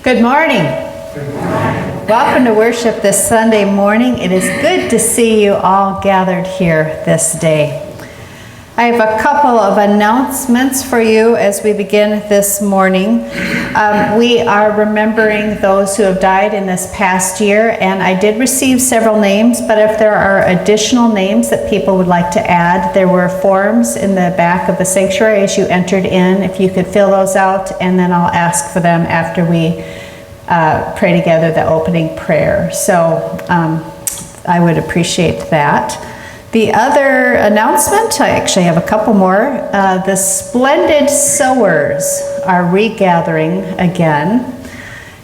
Good morning. Welcome to worship this Sunday morning. It is good to see you all gathered here this day. I have a couple of announcements for you as we begin this morning. We are remembering those who have died in this past year, and I did receive several names, but if there are additional names that people would like to add, there were forms in the back of the sanctuary as you entered in. If you could fill those out, and then I'll ask for them after we pray together the opening prayer. So I would appreciate that. The other announcement, I actually have a couple more. The Splendid Sowers are regathering again.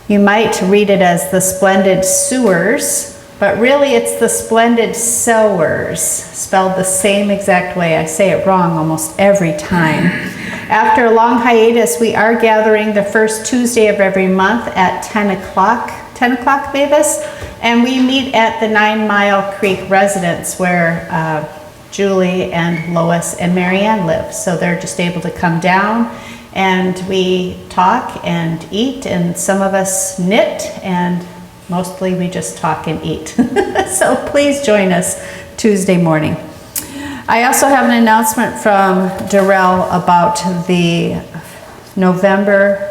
You might read it as the Splendid Sewers, but really it's the Splendid Sowers, spelled the same exact way. I say it wrong almost every time. After a long hiatus, we are gathering the first Tuesday of every month at 10 o'clock. 10 o'clock, Mavis? And we meet at the 9 Mile Creek residence where Julie and Lois and Marianne live. So they're just able to come down and we talk and eat, and some of us knit, and mostly we just talk and eat. So please join us Tuesday morning. I also have an announcement from Darrell about the November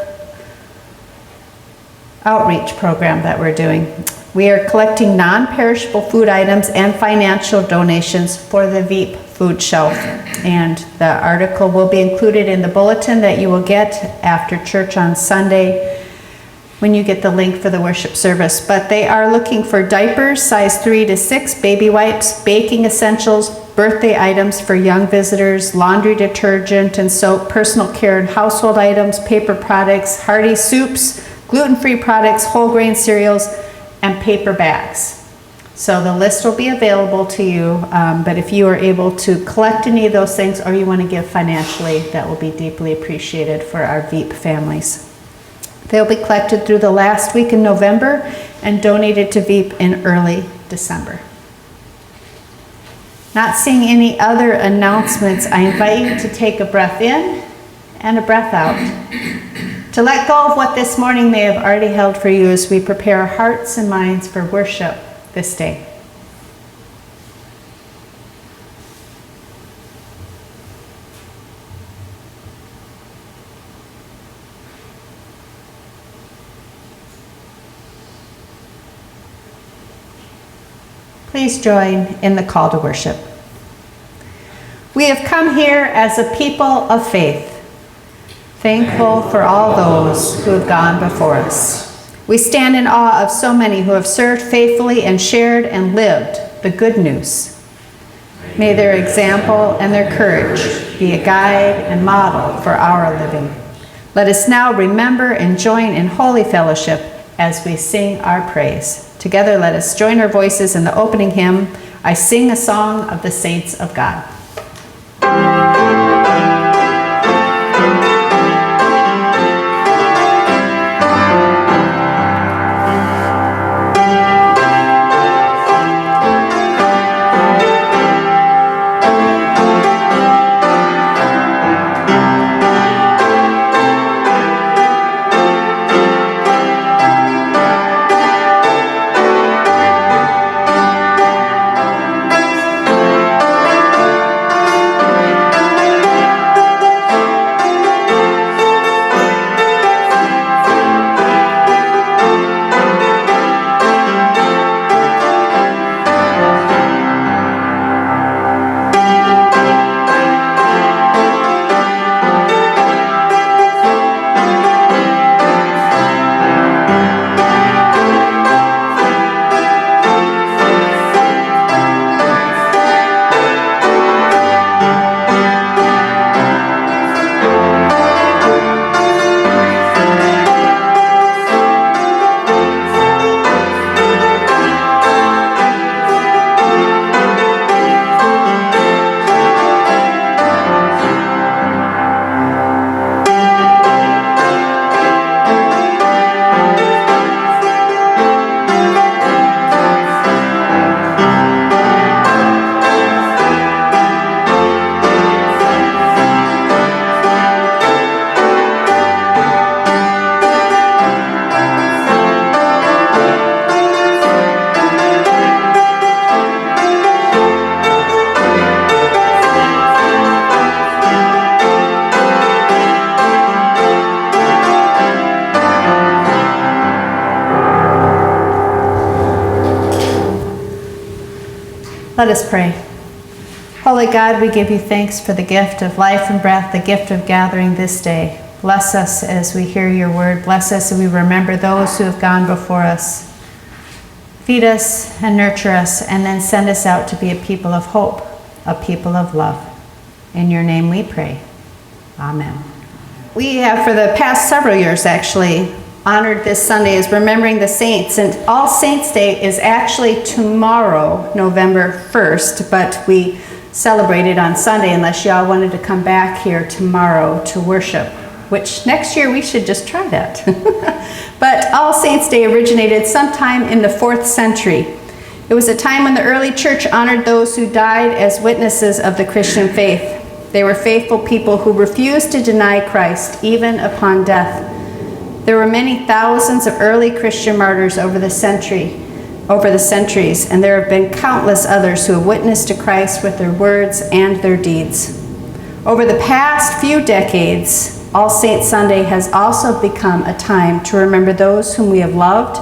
outreach program that we're doing. We are collecting non-perishable food items and financial donations for the Veep food shelf. And the article will be included in the bulletin that you will get after church on Sunday when you get the link for the worship service. But they are looking for diapers, size 3 to 6, baby wipes, baking essentials, birthday items for young visitors, laundry detergent and soap, personal care and household items, paper products, hearty soups, gluten-free products, whole grain cereals, and paper bags. So the list will be available to you, but if you are able to collect any of those things or you want to give financially, that will be deeply appreciated for our Veep families. They'll be collected through the last week in November and donated to Veep in early December. Not seeing any other announcements, I invite you to take a breath in and a breath out, to let go of what this morning may have already held for you as we prepare our hearts and minds for worship this day. Please join in the call to worship. We have come here as a people of faith, thankful for all those who have gone before us. We stand in awe of so many who have served faithfully and shared and lived the good news. May their example and their courage be a guide and model for our living. Let us now remember and join in holy fellowship as we sing our praise. Together, let us join our voices in the opening hymn, I Sing a Song of the Saints of God. Let us pray. Holy God, we give you thanks for the gift of life and breath, the gift of gathering this day. Bless us as we hear your word. Bless us as we remember those who have gone before us. Feed us and nurture us, and then send us out to be a people of hope, a people of love. In your name we pray. Amen. We have, for the past several years actually, honored this Sunday as remembering the saints. And All Saints' Day is actually tomorrow, November 1st, but we celebrated on Sunday unless y'all wanted to come back here tomorrow to worship, which next year we should just try that. But All Saints' Day originated sometime in the 4th century. It was a time when the early church honored those who died as witnesses of the Christian faith. They were faithful people who refused to deny Christ even upon death. There were many thousands of early Christian martyrs over the centuries, and there have been countless others who have witnessed to Christ with their words and their deeds. Over the past few decades, All Saints Sunday has also become a time to remember those whom we have loved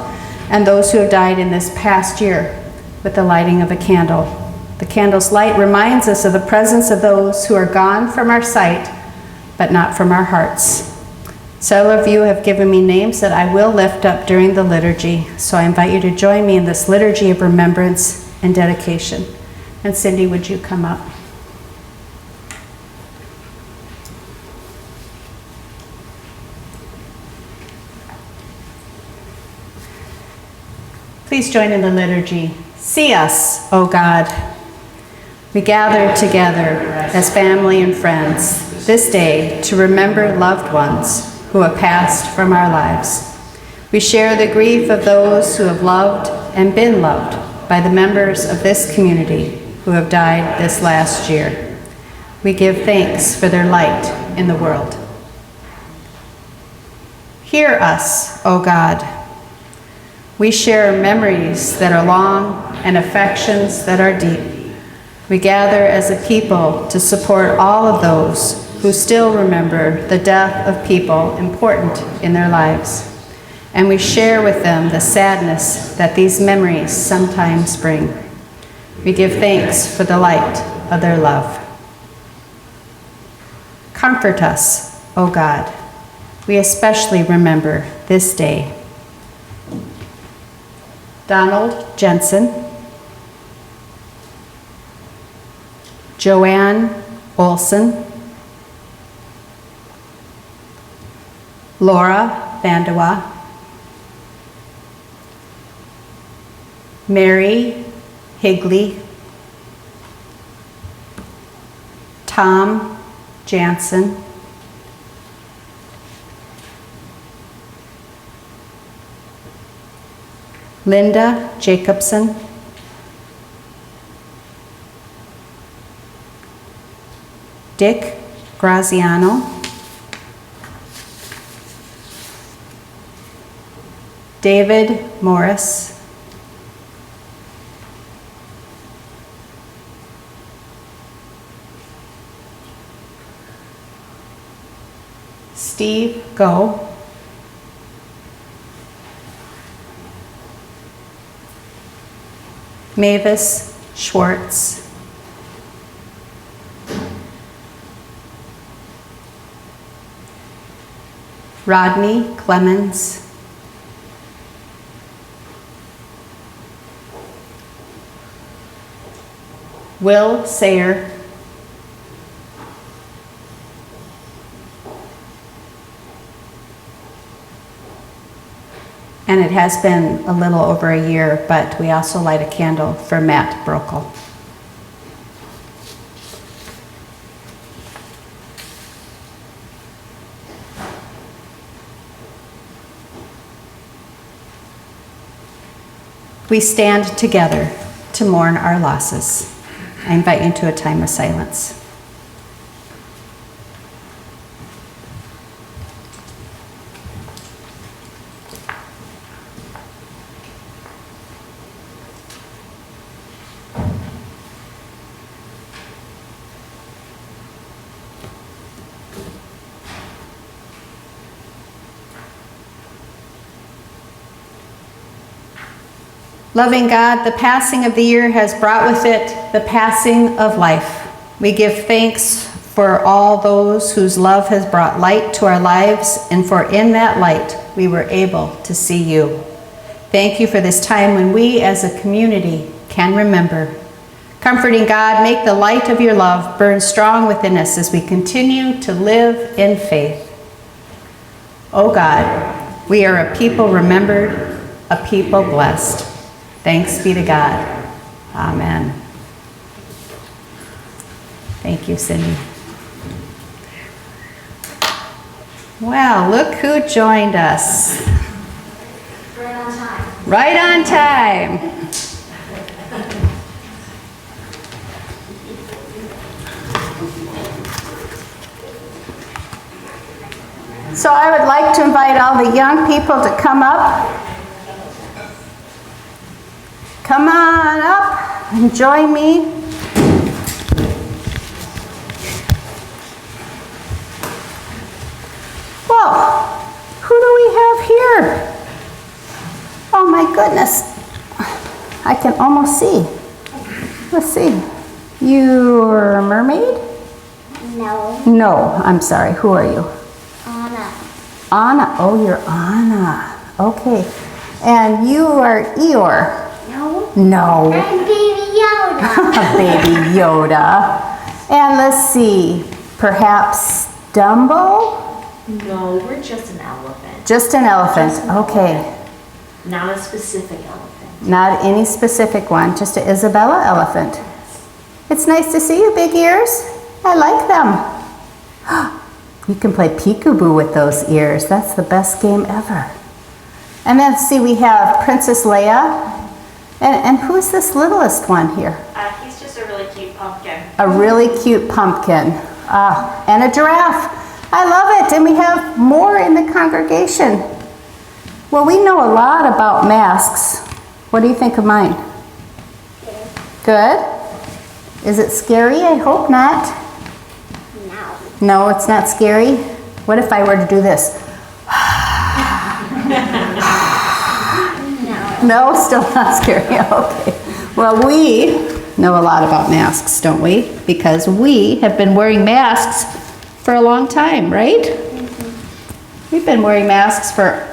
and those who have died in this past year with the lighting of a candle. The candle's light reminds us of the presence of those who are gone from our sight, but not from our hearts. Several of you have given me names that I will lift up during the liturgy, so I invite you to join me in this liturgy of remembrance and dedication. And Cindy, would you come up? Please join in the liturgy. See us, O God. We gather together as family and friends this day to remember loved ones who have passed from our lives. We share the grief of those who have loved and been loved by the members of this community who have died this last year. We give thanks for their light in the world. Hear us, O God. We share memories that are long and affections that are deep. We gather as a people to support all of those who still remember the death of people important in their lives. And we share with them the sadness that these memories sometimes bring. We give thanks for the light of their love. Comfort us, O God. We especially remember this day. Donald Jensen, Joanne Olson, Laura Vandewa, Mary Higley, Tom Jansen, Linda Jacobson, Dick Graziano, David Morris, Steve Go, Mavis Schwartz, Rodney Clemens, Will Sayer, and it has been a little over a year, but we also light a candle for Matt Brokel. We stand together to mourn our losses. I invite you into a time of silence. Loving God, the passing of the year has brought with it the passing of life. We give thanks for all those whose love has brought light to our lives, and for in that light we were able to see you. Thank you for this time when we as a community can remember. Comforting God, make the light of your love burn strong within us as we continue to live in faith. O God, we are a people remembered, a people blessed. Thanks be to God. Amen. Thank you, Cindy. Well, look who joined us. Right on time. Right on time. So I would like to invite all the young people to come up. Come on up and join me. Whoa, who do we have here? Oh my goodness, I can almost see. Let's see. You're a mermaid? No. No, I'm sorry. Who are you? Anna. Anna. Oh, you're Anna. Okay. And you are Eeyore. No. No. I'm Baby Yoda. Baby Yoda. And let's see. Perhaps Dumbo? No, we're just an elephant. Just an elephant. Just an Okay. elephant. Not a specific elephant. Not any specific one. Just an Isabella elephant. It's nice to see you, big ears. I like them. You can play peekaboo with those ears. That's the best game ever. And then see, we have Princess Leia. And who's this littlest one here? He's just a really cute pumpkin. A really cute pumpkin. And a giraffe. I love it. And we have more in the congregation. Well, we know a lot about masks. What do you think of mine? Good? Is it scary? I hope not. No. No, it's not scary. What if I were to do this? No. No, still not scary. Okay. Well, we know a lot about masks, don't we? Because we have been wearing masks for a long time, right? Mm-hmm. We've been wearing masks for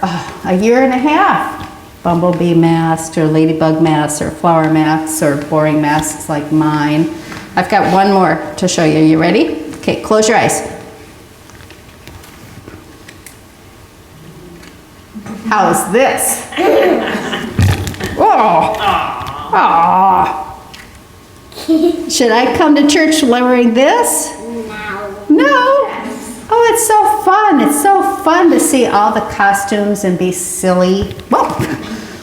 a year and a half. Bumblebee masks or ladybug masks or flower masks or boring masks like mine. I've got one more to show you. You ready? Okay, close your eyes. How's this? Oh. Aww. Should I come to church wearing this? No. No. Oh, it's so fun. It's so fun to see all the costumes and be silly. Whoa,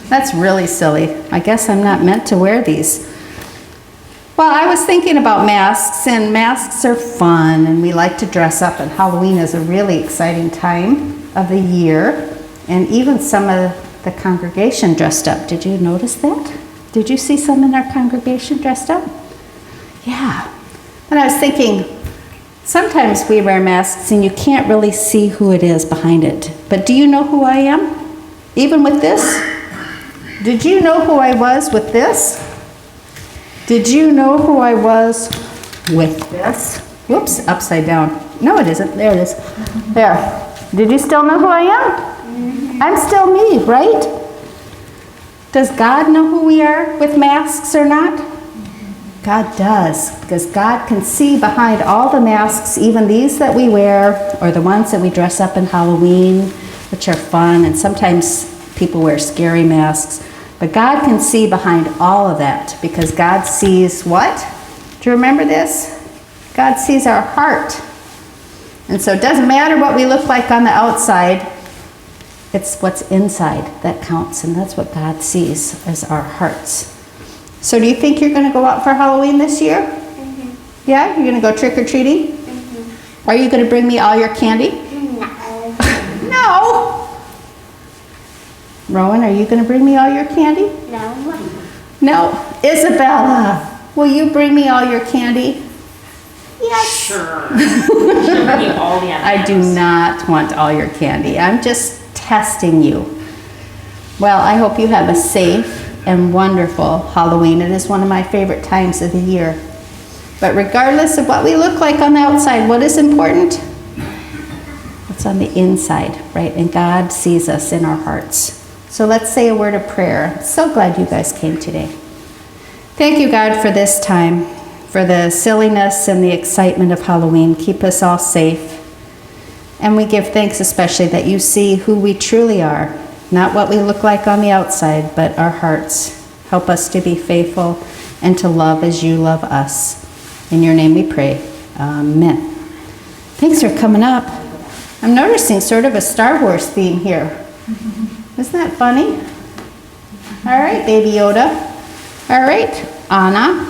that's really silly. I guess I'm not meant to wear these. Well, I was thinking about masks, and masks are fun, and we like to dress up, and Halloween is a really exciting time of the year, and even some of the congregation dressed up. Did you notice that? Did you see some in our congregation dressed up? Yeah. And I was thinking, sometimes we wear masks and you can't really see who it is behind it. But do you know who I am? Even with this? Did you know who I was with this? Did you know who I was with this? Whoops, upside down. No, it isn't. There it is. There. Did you still know who I am? I'm still me, right? Does God know who we are with masks or not? God does, because God can see behind all the masks, even these that we wear, or the ones that we dress up in Halloween, which are fun, and sometimes people wear scary masks. But God can see behind all of that, because God sees what? Do you remember this? God sees our heart. And so it doesn't matter what we look like on the outside, it's what's inside that counts, and that's what God sees as our hearts. So do you think you're going to go out for Halloween this year? Mm-hmm. Yeah? You're going to go trick-or-treating? Mm-hmm. Are you going to bring me all your candy? No. No! Rowan, are you going to bring me all your candy? No. No. Isabella, will you bring me all your candy? Yes. Sure. Sure, bring you all the M&Ms. I do not want all your candy. I'm just testing you. Well, I hope you have a safe and wonderful Halloween. It is one of my favorite times of the year. But regardless of what we look like on the outside, what is important? What's on the inside, right? And God sees us in our hearts. So let's say a word of prayer. I'm so glad you guys came today. Thank you, God, for this time, for the silliness and the excitement of Halloween. Keep us all safe. And we give thanks especially that you see who we truly are, not what we look like on the outside, but our hearts. Help us to be faithful and to love as you love us. In your name we pray. Amen. Thanks for coming up. I'm noticing sort of a Star Wars theme here. Isn't that funny? All right, Baby Yoda. All right, Anna.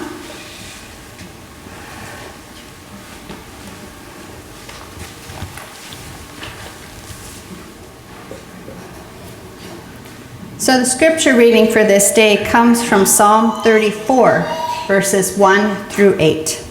So the scripture reading for this day comes from Psalm 34, verses 1 through 8.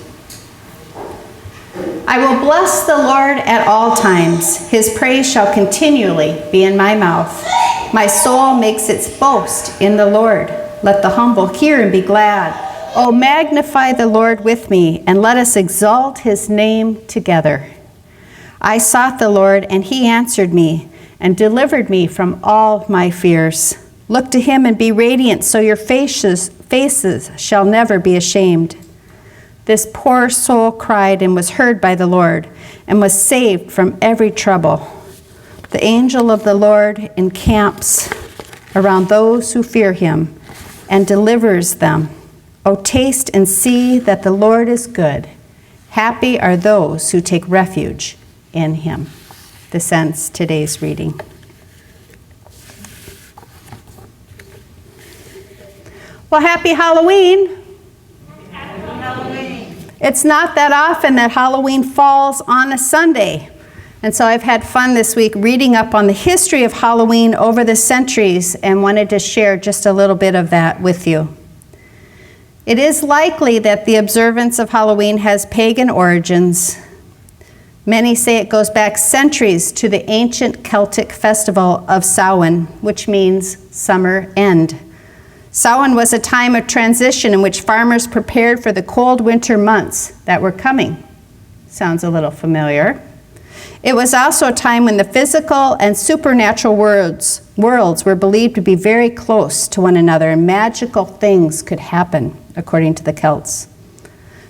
I will bless the Lord at all times. His praise shall continually be in my mouth. My soul makes its boast in the Lord. Let the humble hear and be glad. Oh, magnify the Lord with me, and let us exalt his name together. I sought the Lord, and he answered me, and delivered me from all my fears. Look to him and be radiant, so your faces shall never be ashamed. This poor soul cried and was heard by the Lord, and was saved from every trouble. The angel of the Lord encamps around those who fear him, and delivers them. O taste and see that the Lord is good. Happy are those who take refuge in him. This ends today's reading. Well, happy Halloween. It's not that often that Halloween falls on a Sunday. And so I've had fun this week reading up on the history of Halloween over the centuries and wanted to share just a little bit of that with you. It is likely that the observance of Halloween has pagan origins. Many say it goes back centuries to the ancient Celtic festival of Samhain, which means summer end. Samhain was a time of transition in which farmers prepared for the cold winter months that were coming. Sounds a little familiar. It was also a time when the physical and supernatural worlds were believed to be very close to one another, and magical things could happen, according to the Celts.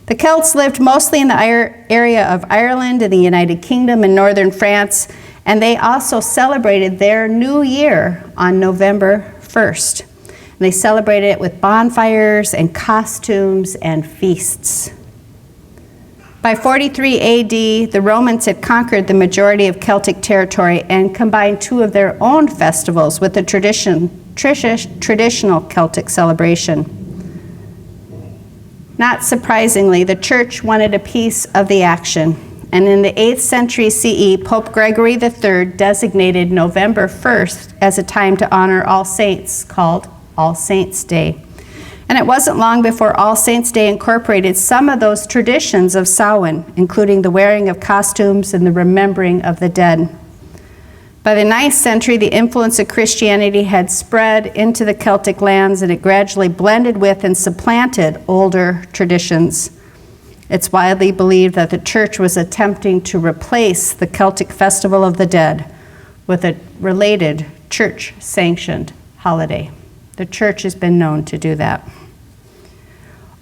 The Celts lived mostly in the area of Ireland and the United Kingdom and northern France, and they also celebrated their new year on November 1st. They celebrated it with bonfires and costumes and feasts. By 43 AD, the Romans had conquered the majority of Celtic territory and combined two of their own festivals with the traditional Celtic celebration. Not surprisingly, the church wanted a piece of the action, and in the 8th century CE, Pope Gregory III designated November 1st as a time to honor All Saints, called All Saints' Day. And it wasn't long before All Saints' Day incorporated some of those traditions of Samhain, including the wearing of costumes and the remembering of the dead. By the 9th century, the influence of Christianity had spread into the Celtic lands, and it gradually blended with and supplanted older traditions. It's widely believed that the church was attempting to replace the Celtic Festival of the Dead with a related church-sanctioned holiday. The church has been known to do that.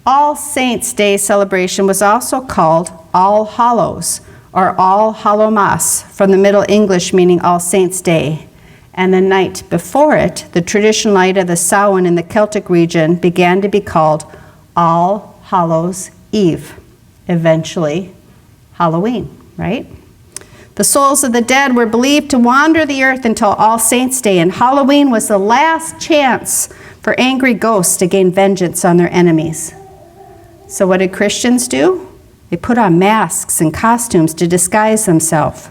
All Saints' Day celebration was also called All Hallows, or All Hallowmas, from the Middle English meaning All Saints' Day. And the night before it, the traditional night of the Samhain in the Celtic region, began to be called All Hallows' Eve, eventually Halloween, right? The souls of the dead were believed to wander the earth until All Saints' Day, and Halloween was the last chance for angry ghosts to gain vengeance on their enemies. So what did Christians do? They put on masks and costumes to disguise themselves.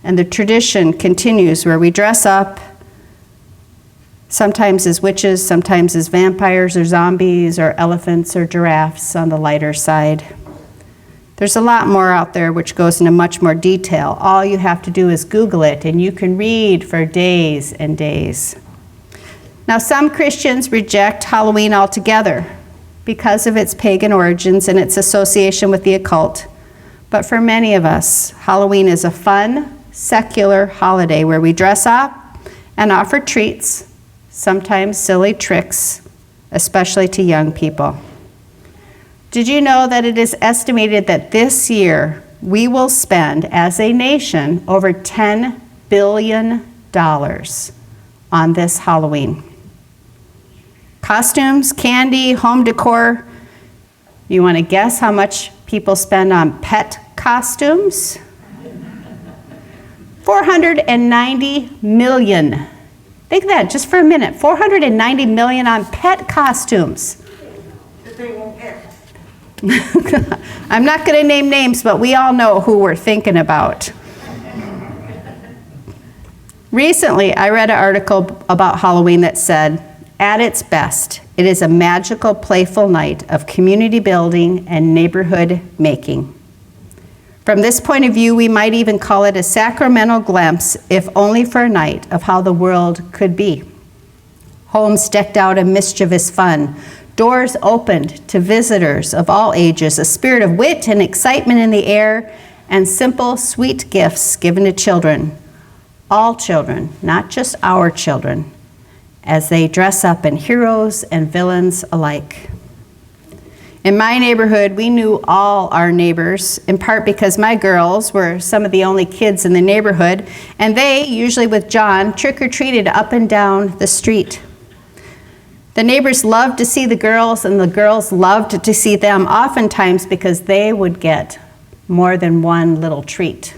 And the tradition continues where we dress up, sometimes as witches, sometimes as vampires or zombies or elephants or giraffes on the lighter side. There's a lot more out there which goes into much more detail. All you have to do is Google it, and you can read for days and days. Now, some Christians reject Halloween altogether because of its pagan origins and its association with the occult. But for many of us, Halloween is a fun, secular holiday where we dress up and offer treats, sometimes silly tricks, especially to young people. Did you know that it is estimated that this year we will spend as a nation over $10 billion on this Halloween? Costumes, candy, home decor. You want to guess how much people spend on pet costumes? $490 million. Think of that just for a minute. $490 million on pet costumes. I'm not going to name names, but we all know who we're thinking about. Recently, I read an article about Halloween that said, at its best, it is a magical, playful night of community building and neighborhood making. From this point of view, we might even call it a sacramental glimpse, if only for a night, of how the world could be. Homes decked out in mischievous fun, doors opened to visitors of all ages, a spirit of wit and excitement in the air, and simple, sweet gifts given to children. All children, not just our children, as they dress up in heroes and villains alike. In my neighborhood, we knew all our neighbors, in part because my girls were some of the only kids in the neighborhood, and they, usually with John, trick-or-treated up and down the street. The neighbors loved to see the girls, and the girls loved to see them, oftentimes because they would get more than one little treat.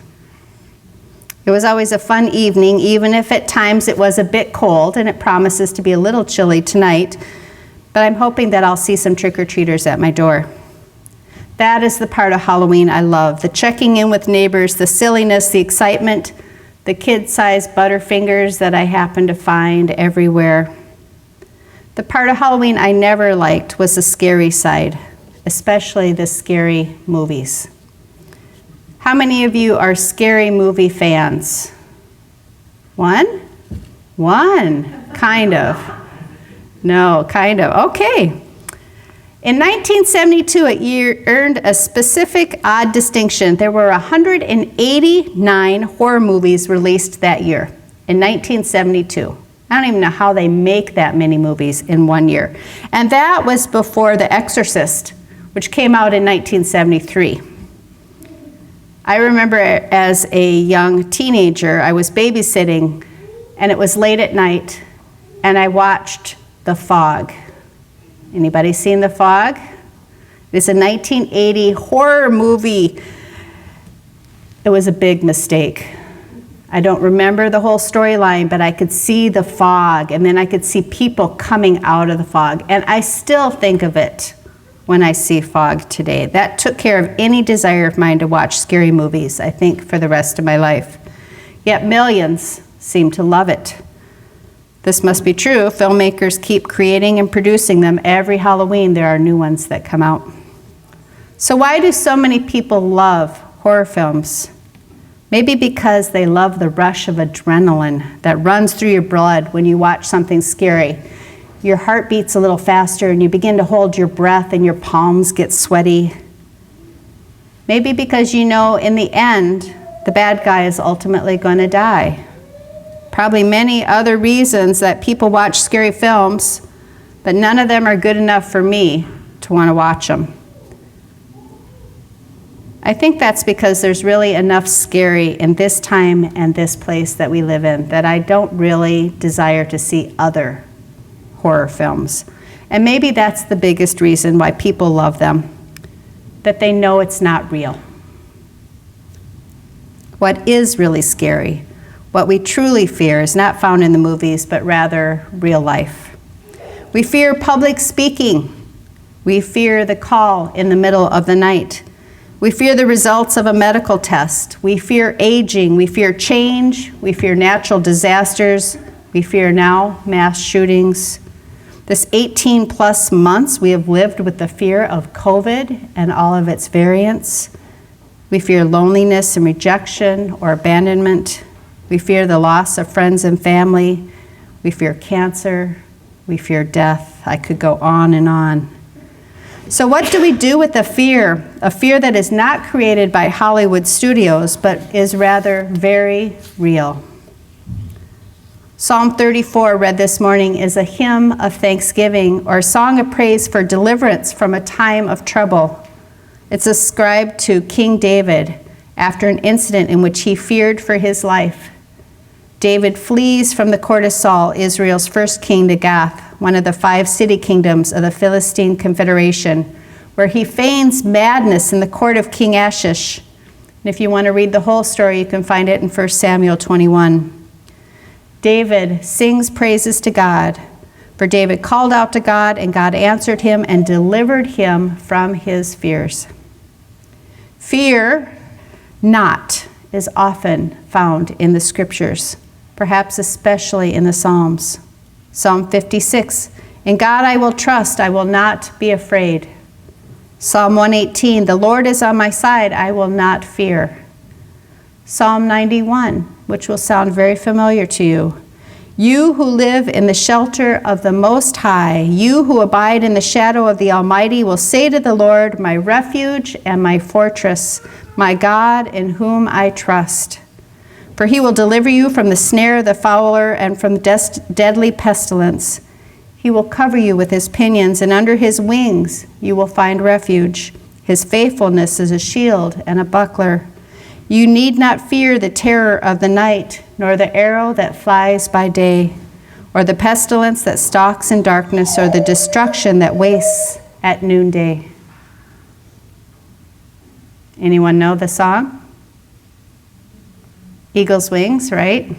It was always a fun evening, even if at times it was a bit cold, and it promises to be a little chilly tonight. But I'm hoping that I'll see some trick-or-treaters at my door. That is the part of Halloween I love, the checking in with neighbors, the silliness, the excitement, the kid-sized Butterfingers that I happen to find everywhere. The part of Halloween I never liked was the scary side, especially the scary movies. How many of you are scary movie fans? One? One, kind of. No, kind of. Okay. In 1972, it earned a specific odd distinction. There were 189 horror movies released that year, in 1972. I don't even know how they make that many movies in 1 year. And that was before The Exorcist, which came out in 1973. I remember as a young teenager, I was babysitting, and it was late at night, and I watched The Fog. Anybody seen The Fog? It's a 1980 horror movie. It was a big mistake. I don't remember the whole storyline, but I could see the fog, and then I could see people coming out of the fog. And I still think of it when I see fog today. That took care of any desire of mine to watch scary movies, I think, for the rest of my life. Yet millions seem to love it. This must be true. Filmmakers keep creating and producing them. Every Halloween, there are new ones that come out. So why do so many people love horror films? Maybe because they love the rush of adrenaline that runs through your blood when you watch something scary. Your heart beats a little faster and you begin to hold your breath and your palms get sweaty. Maybe because you know in the end, the bad guy is ultimately going to die. Probably many other reasons that people watch scary films, but none of them are good enough for me to want to watch them. I think that's because there's really enough scary in this time and this place that we live in that I don't really desire to see other horror films. And maybe that's the biggest reason why people love them, that they know it's not real. What is really scary, what we truly fear, is not found in the movies, but rather real life. We fear public speaking. We fear the call in the middle of the night. We fear the results of a medical test. We fear aging. We fear change. We fear natural disasters. We fear now mass shootings. This 18 plus months, we have lived with the fear of COVID and all of its variants. We fear loneliness and rejection or abandonment. We fear the loss of friends and family. We fear cancer, We fear death. I could go on and on. So what do we do with a fear? A fear that is not created by Hollywood studios, but is rather very real. Psalm 34, read this morning, is a hymn of thanksgiving or a song of praise for deliverance from a time of trouble. It's ascribed to King David after an incident in which he feared for his life. David flees from the court of Saul, Israel's first king, to Gath, one of the 5 city kingdoms of the Philistine Confederation, where he feigns madness in the court of King Achish. And if you want to read the whole story, you can find it in 1 Samuel 21. David sings praises to God, for David called out to God, and God answered him and delivered him from his fears. Fear not is often found in the scriptures, perhaps especially in the Psalms. Psalm 56, in God I will trust, I will not be afraid. Psalm 118, the Lord is on my side, I will not fear. Psalm 91, which will sound very familiar to you. You who live in the shelter of the Most High, you who abide in the shadow of the Almighty, will say to the Lord, my refuge and my fortress, my God in whom I trust. For he will deliver you from the snare of the fowler and from deadly pestilence. He will cover you with his pinions, and under his wings you will find refuge. His faithfulness is a shield and a buckler. You need not fear the terror of the night, nor the arrow that flies by day, or the pestilence that stalks in darkness, or the destruction that wastes at noonday. Anyone know the song? Eagle's Wings, right?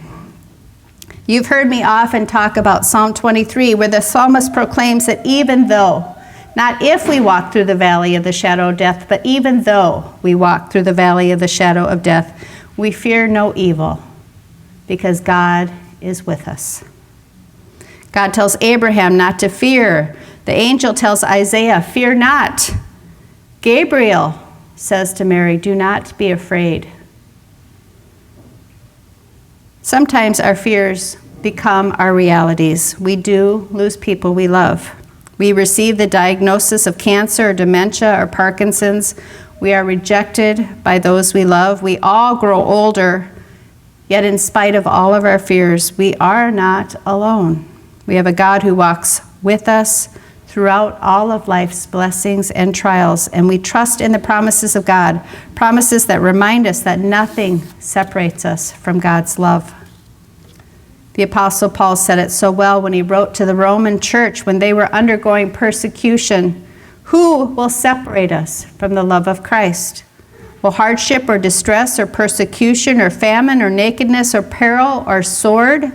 You've heard me often talk about Psalm 23, where the psalmist proclaims that even though, not if we walk through the valley of the shadow of death, but even though we walk through the valley of the shadow of death, we fear no evil, because God is with us. God tells Abraham not to fear. The angel tells Isaiah, fear not. Gabriel says to Mary, do not be afraid. Sometimes our fears become our realities. We do lose people we love. We receive the diagnosis of cancer or dementia or Parkinson's. We are rejected by those we love. We all grow older, yet in spite of all of our fears, we are not alone. We have a God who walks with us throughout all of life's blessings and trials, and we trust in the promises of God, promises that remind us that nothing separates us from God's love. The Apostle Paul said it so well when he wrote to the Roman church when they were undergoing persecution. Who will separate us from the love of Christ? Will hardship or distress or persecution or famine or nakedness or peril or sword?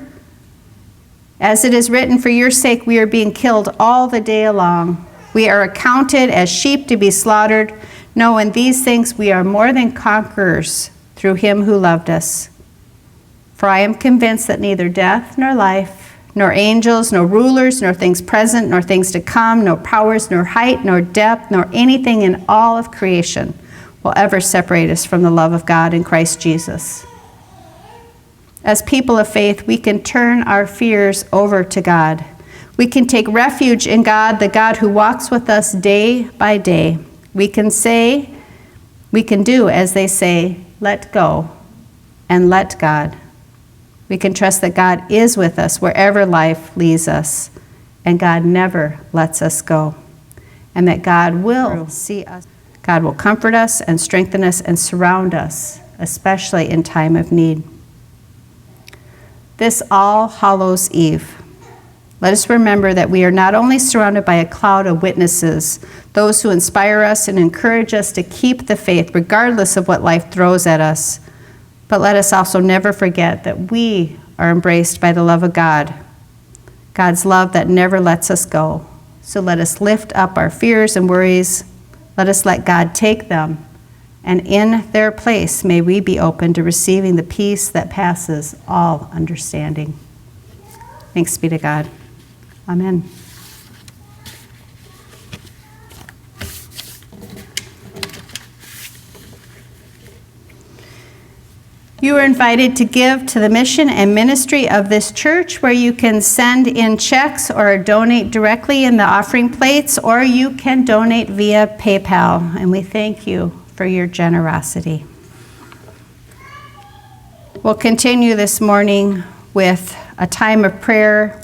As it is written, for your sake we are being killed all the day long. We are accounted as sheep to be slaughtered. No, in these things we are more than conquerors through him who loved us. For I am convinced that neither death nor life, nor angels, nor rulers, nor things present, nor things to come, nor powers, nor height, nor depth, nor anything in all of creation will ever separate us from the love of God in Christ Jesus. As people of faith, we can turn our fears over to God. We can take refuge in God, the God who walks with us day by day. We can do as they say, let go and let God. We can trust that God is with us wherever life leads us, and God never lets us go, and that God will see us. God will comfort us and strengthen us and surround us, especially in time of need. This All Hallows Eve, let us remember that we are not only surrounded by a cloud of witnesses, those who inspire us and encourage us to keep the faith regardless of what life throws at us, but let us also never forget that we are embraced by the love of God, God's love that never lets us go. So let us lift up our fears and worries. Let us let God take them, and in their place may we be open to receiving the peace that passes all understanding. Thanks be to God. Amen. You are invited to give to the mission and ministry of this church, where you can send in checks or donate directly in the offering plates, or you can donate via PayPal, and we thank you for your generosity. We'll continue this morning with a time of prayer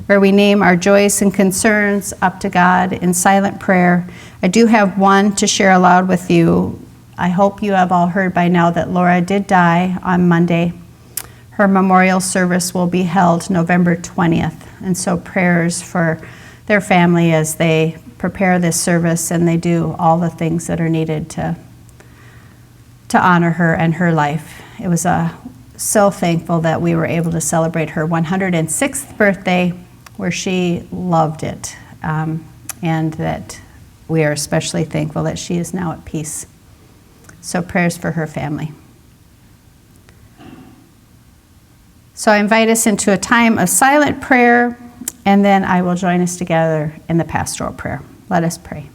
where we name our joys and concerns up to God in silent prayer. I do have one to share aloud with you. I hope you have all heard by now that Laura did die on Monday. Her memorial service will be held November 20th, and so prayers for their family as they prepare this service and they do all the things that are needed to honor her and her life. It was so thankful that we were able to celebrate her 106th birthday, where she loved it, and that we are especially thankful that she is now at peace. So prayers for her family. So I invite us into a time of silent prayer, and then I will join us together in the pastoral prayer. Let us pray.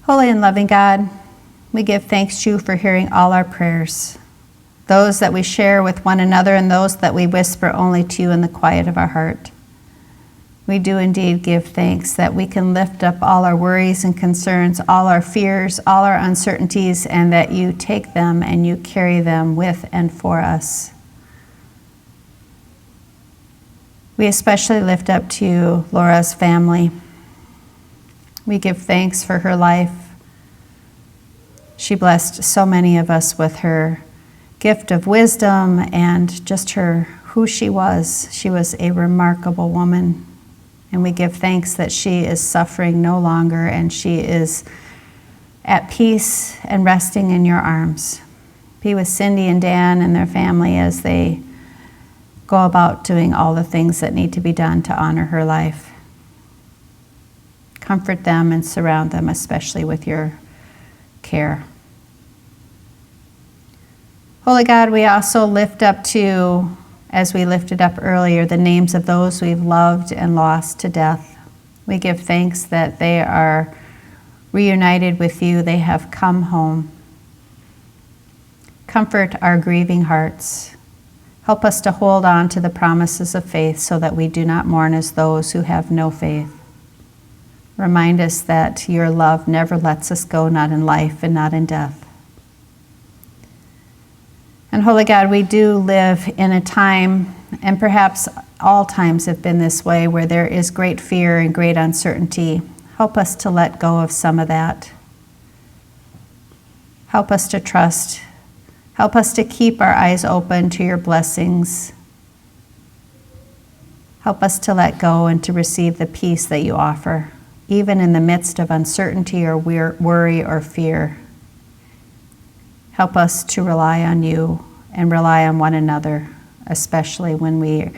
Holy and loving God, we give thanks to you for hearing all our prayers, those that we share with one another and those that we whisper only to you in the quiet of our heart. We do indeed give thanks that we can lift up all our worries and concerns, all our fears, all our uncertainties, and that you take them and you carry them with and for us. We especially lift up to you Laura's family. We give thanks for her life. She blessed so many of us with her gift of wisdom and just who she was. She was a remarkable woman. And we give thanks that she is suffering no longer and she is at peace and resting in your arms. Be with Cindy and Dan and their family as they go about doing all the things that need to be done to honor her life. Comfort them and surround them, especially with your care. Holy God, we also lift up to, as we lifted up earlier, the names of those we've loved and lost to death. We give thanks that they are reunited with you. They have come home. Comfort our grieving hearts. Help us to hold on to the promises of faith so that we do not mourn as those who have no faith. Remind us that your love never lets us go, not in life and not in death. And Holy God, we do live in a time, and perhaps all times have been this way, where there is great fear and great uncertainty. Help us to let go of some of that. Help us to trust. Help us to keep our eyes open to your blessings. Help us to let go and to receive the peace that you offer, even in the midst of uncertainty or worry or fear. Help us to rely on you and rely on one another, especially when we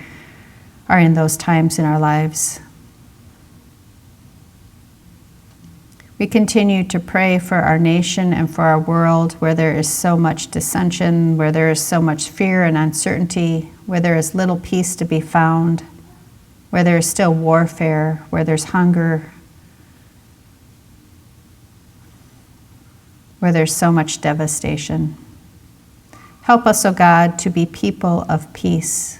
are in those times in our lives. We continue to pray for our nation and for our world, where there is so much dissension, where there is so much fear and uncertainty, where there is little peace to be found, where there is still warfare, where there's hunger, where there's so much devastation. Help us, O God, to be people of peace.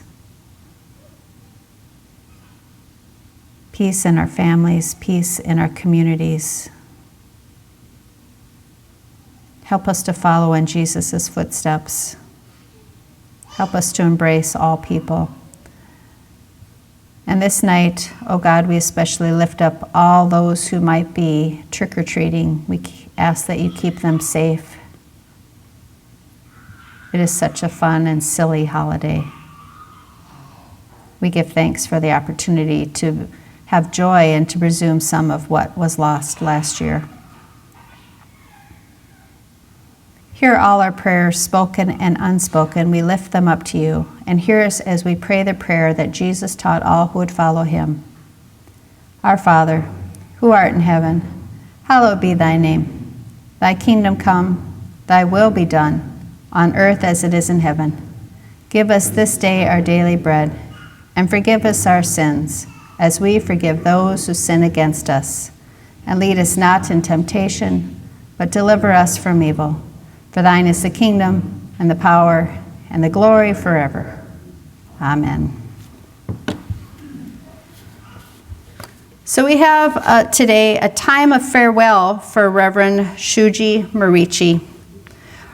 Peace in our families, peace in our communities. Help us to follow in Jesus' footsteps. Help us to embrace all people. And this night, oh God, we especially lift up all those who might be trick-or-treating. We ask that you keep them safe. It is such a fun and silly holiday. We give thanks for the opportunity to have joy and to resume some of what was lost last year. Hear all our prayers, spoken and unspoken. We lift them up to you. And hear us as we pray the prayer that Jesus taught all who would follow him. Our Father, who art in heaven, hallowed be thy name. Thy kingdom come, thy will be done, on earth as it is in heaven. Give us this day our daily bread, and forgive us our sins, as we forgive those who sin against us. And lead us not in temptation, but deliver us from evil. For thine is the kingdom, and the power, and the glory forever. Amen. So we have today a time of farewell for Reverend Shuji Marici.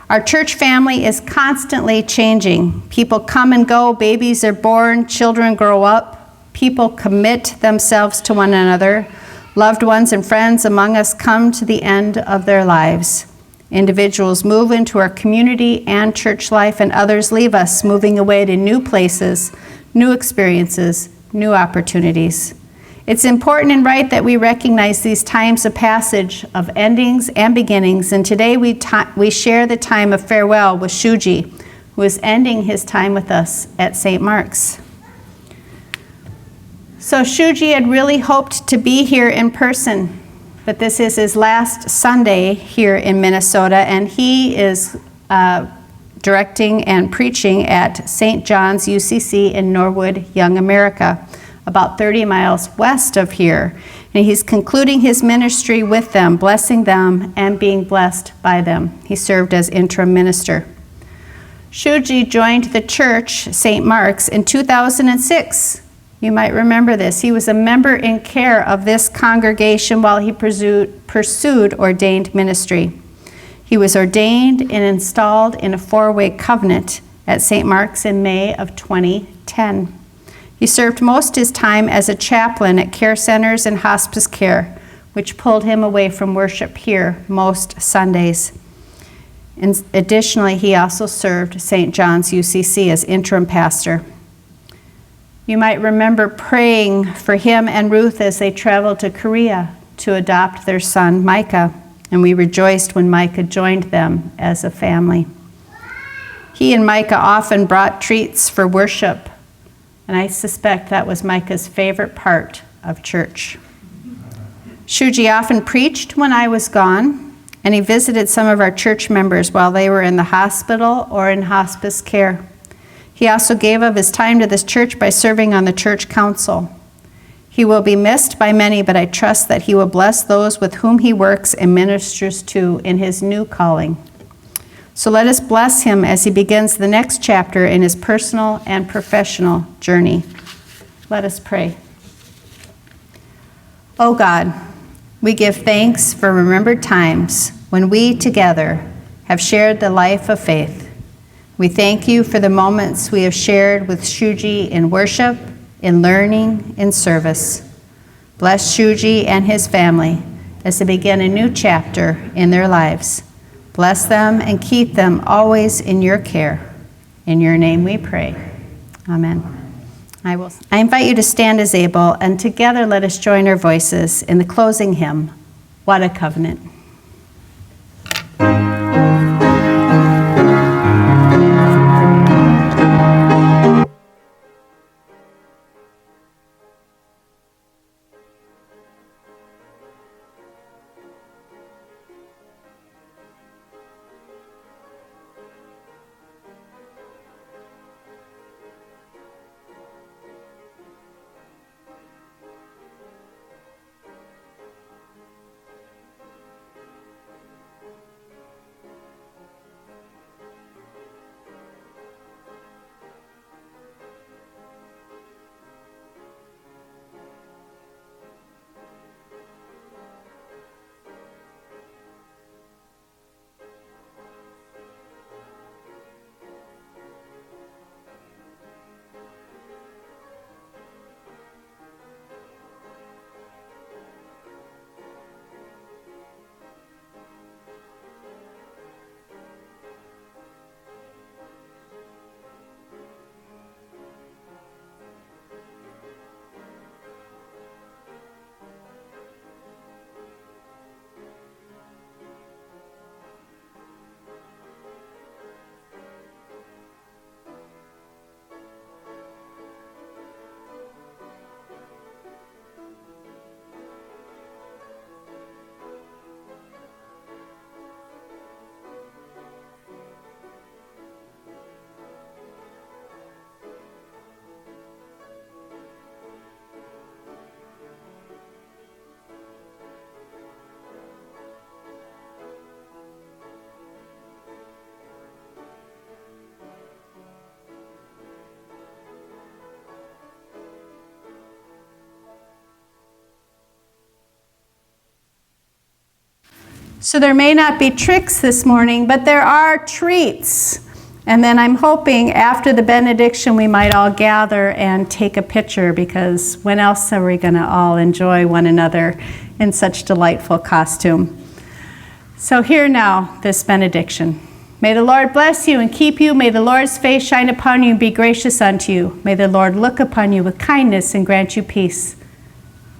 Our church family is constantly changing. People come and go, babies are born, children grow up, people commit themselves to one another. Loved ones and friends among us come to the end of their lives. Individuals move into our community and church life, and others leave us, moving away to new places, new experiences, new opportunities. It's important and right that we recognize these times of passage, of endings and beginnings, and today we share the time of farewell with Shuji, who is ending his time with us at St. Mark's. So Shuji had really hoped to be here in person, but this is his last Sunday here in Minnesota, and he is directing and preaching at St. John's UCC in Norwood, Young America, about 30 miles west of here. And he's concluding his ministry with them, blessing them and being blessed by them. He served as interim minister. Shuji joined the church, St. Mark's, in 2006. You might remember this. He was a member in care of this congregation while he pursued ordained ministry. He was ordained and installed in a four-way covenant at St. Mark's in May of 2010. He served most of his time as a chaplain at care centers and hospice care, which pulled him away from worship here most Sundays. And additionally, he also served St. John's UCC as interim pastor. You might remember praying for him and Ruth as they traveled to Korea to adopt their son, Micah, and we rejoiced when Micah joined them as a family. He and Micah often brought treats for worship, and I suspect that was Micah's favorite part of church. Shuji often preached when I was gone, and he visited some of our church members while they were in the hospital or in hospice care. He also gave of his time to this church by serving on the church council. He will be missed by many, but I trust that he will bless those with whom he works and ministers to in his new calling. So let us bless him as he begins the next chapter in his personal and professional journey. Let us pray. Oh God, we give thanks for remembered times when we together have shared the life of faith. We thank you for the moments we have shared with Shuji in worship, in learning, in service. Bless Shuji and his family as they begin a new chapter in their lives. Bless them and keep them always in your care. In your name we pray. Amen. I invite you to stand as able, and together let us join our voices in the closing hymn, What a Covenant. So there may not be tricks this morning, but there are treats. And then I'm hoping after the benediction we might all gather and take a picture, because when else are we going to all enjoy one another in such delightful costume? So hear now this benediction. May the Lord bless you and keep you. May the Lord's face shine upon you and be gracious unto you. May the Lord look upon you with kindness and grant you peace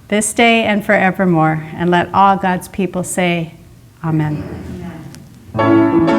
this day and forevermore. And let all God's people say, Amen. Amen.